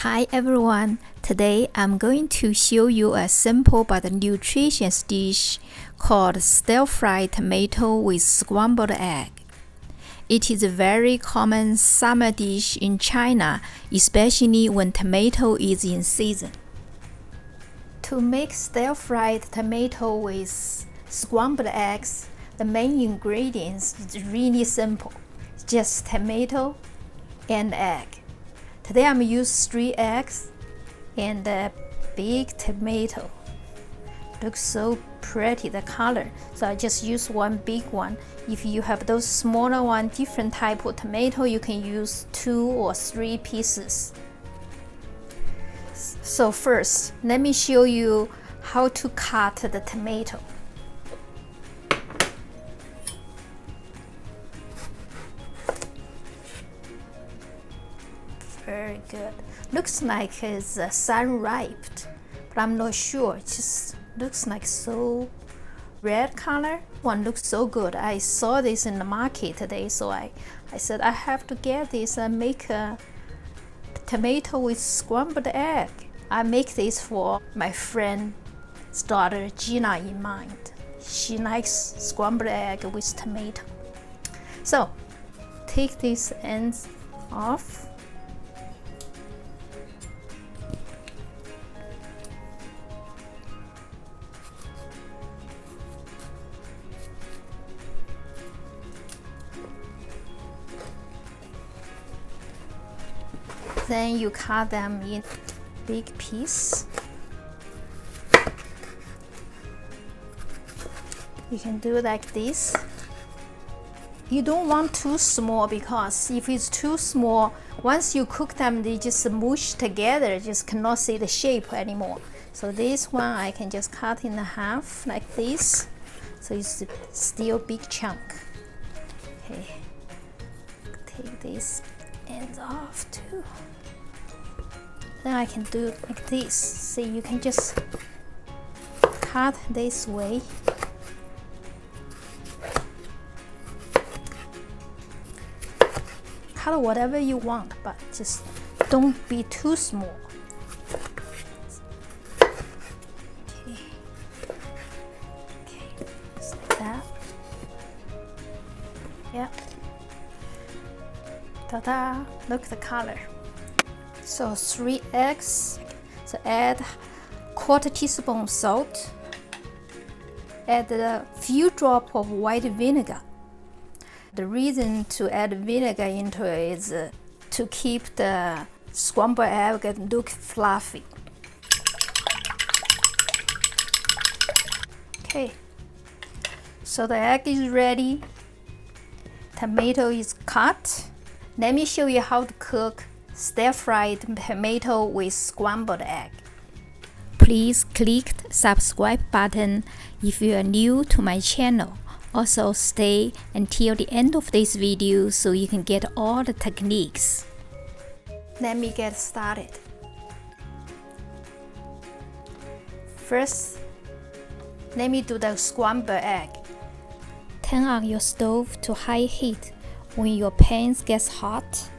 Hi everyone, today I'm going to show you a simple but nutritious dish called stir-fried tomato with scrambled egg. It is a very common summer dish in China, especially when tomato is in season. To make stir-fried tomato with scrambled eggs, the main ingredients is really simple, just tomato and egg. Today I'm using 3 eggs and a big tomato. Looks so pretty, the color. So I just use one big one. If you have those smaller one, different type of tomato, you can use 2 or 3 pieces. So first, let me show you how to cut the tomato. Very good. Looks like it's sun-ripe, but I'm not sure. It just looks like so red color. One looks so good. I saw this in the market today, so I said I have to get this and make a tomato with scrambled egg. I make this for my friend's daughter Gina in mind. She likes scrambled egg with tomato. So take these ends off. Then you cut them in big piece. You can do like this. You don't want too small, because if it's too small, once you cook them, they just mush together, just cannot see the shape anymore. So this one I can just cut in half like this, so it's still big chunk. Okay, take this ends off too. Then I can do it like this. See, you can just cut this way. Cut whatever you want, but just don't be too small. Okay, just like that. Yeah. Ta-da! Look at the color. So 3 eggs. So add 1/4 teaspoon salt. Add a few drops of white vinegar. The reason to add vinegar into it is to keep the scrambled egg look fluffy. Okay. So the egg is ready. Tomato is cut. Let me show you how to cook stir-fried tomato with scrambled egg. Please click the subscribe button if you are new to my channel. Also stay until the end of this video so you can get all the techniques. Let me get started. First, let me do the scrambled egg. Turn on your stove to high heat. When your pan gets hot,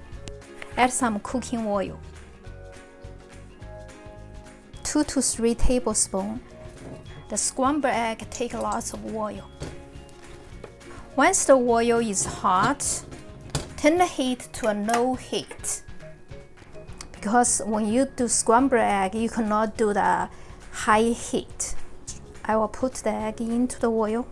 add some cooking oil. 2 to 3 tablespoons. The scrambled egg takes lots of oil. Once the oil is hot, turn the heat to a low heat. Because when you do scrambled egg, you cannot do the high heat. I will put the egg into the oil.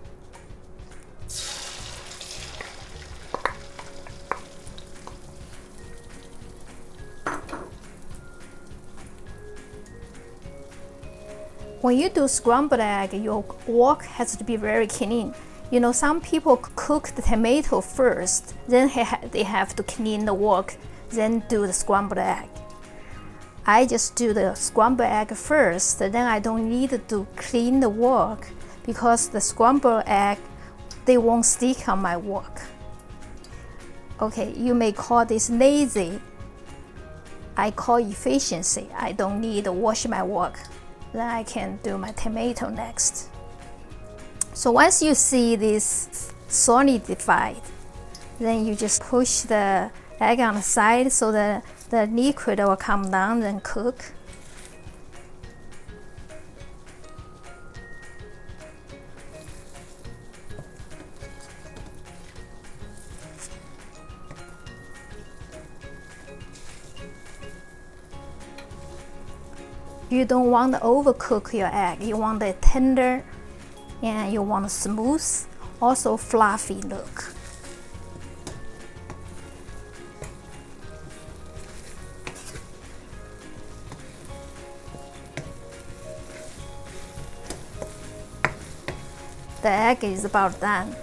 When you do scrambled egg, your wok has to be very clean. You know, some people cook the tomato first, then they have to clean the wok, then do the scrambled egg. I just do the scrambled egg first, then I don't need to clean the wok, because the scrambled egg, they won't stick on my wok. Okay, you may call this lazy. I call efficiency. I don't need to wash my wok. Then I can do my tomato next. So once you see this solidified, then you just push the egg on the side so that the liquid will come down and cook. You don't want to overcook your egg. You want it tender and you want a smooth, also fluffy look. The egg is about done,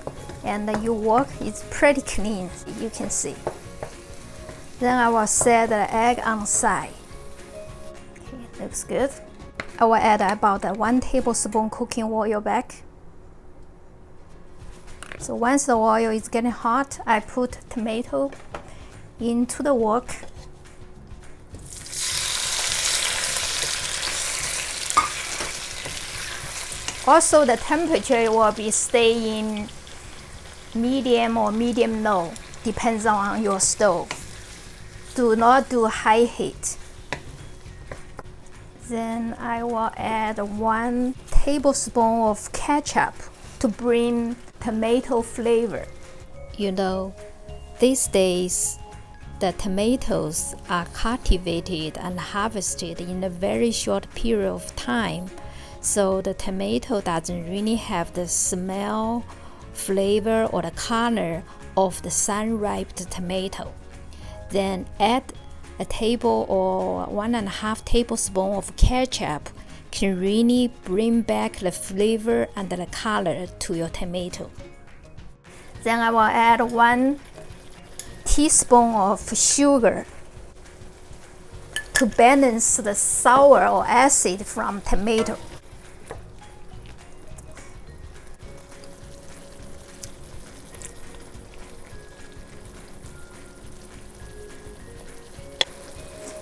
and your wok is pretty clean, you can see. Then I will set the egg on the side. Okay, looks good. I will add about 1 tablespoon cooking oil back. So once the oil is getting hot, I put tomato into the wok. Also, the temperature will be staying medium or medium low, depends on your stove. Do not do high heat. Then I will add 1 tablespoon of ketchup to bring tomato flavor. You know, these days the tomatoes are cultivated and harvested in a very short period of time. So the tomato doesn't really have the smell, flavor, or the color of the sun-ripe tomato. Then add a table or 1.5 tablespoons of ketchup can really bring back the flavor and the color to your tomato. Then I will add 1 teaspoon of sugar to balance the sour or acid from tomato.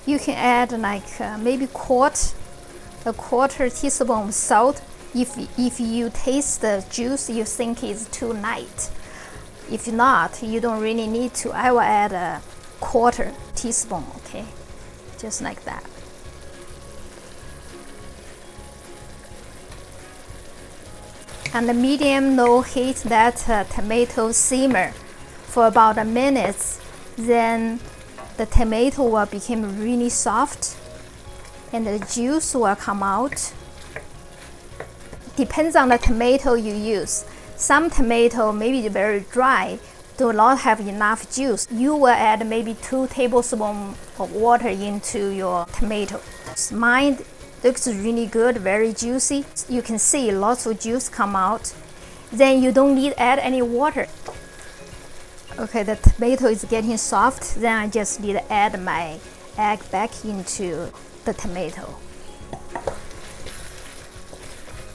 You can add like maybe a quarter teaspoon of salt if you taste the juice you think is too light. If not, you don't really need to. I will add a quarter teaspoon, okay? Just like that. And the medium-low heat that tomato simmer for about a minute, then the tomato will become really soft and the juice will come out. Depends on the tomato you use. Some tomato may be very dry, do not have enough juice. You will add maybe 2 tablespoons of water into your tomato. Mine looks really good, very juicy. You can see lots of juice come out. Then you don't need to add any water. Okay, the tomato is getting soft, then I just need to add my egg back into the tomato.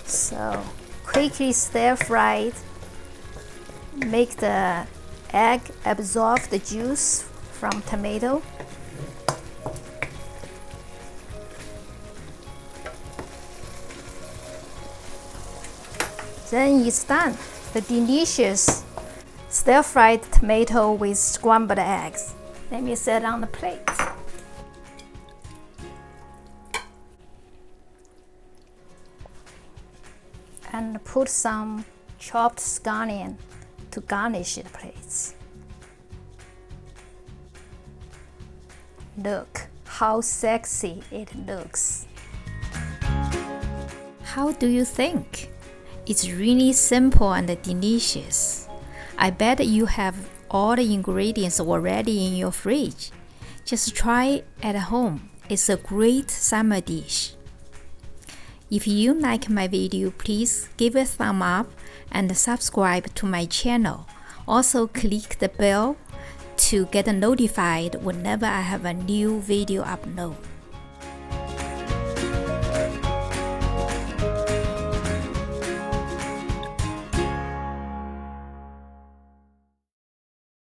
So quickly stir fry it, make the egg absorb the juice from tomato. Then it's done. The delicious stir-fried tomato with scrambled eggs. Let me set on the plate. And put some chopped scallion to garnish the plates. Look how sexy it looks. How do you think? It's really simple and delicious. I bet you have all the ingredients already in your fridge. Just try it at home. It's a great summer dish. If you like my video, please give a thumb up and subscribe to my channel. Also click the bell to get notified whenever I have a new video upload.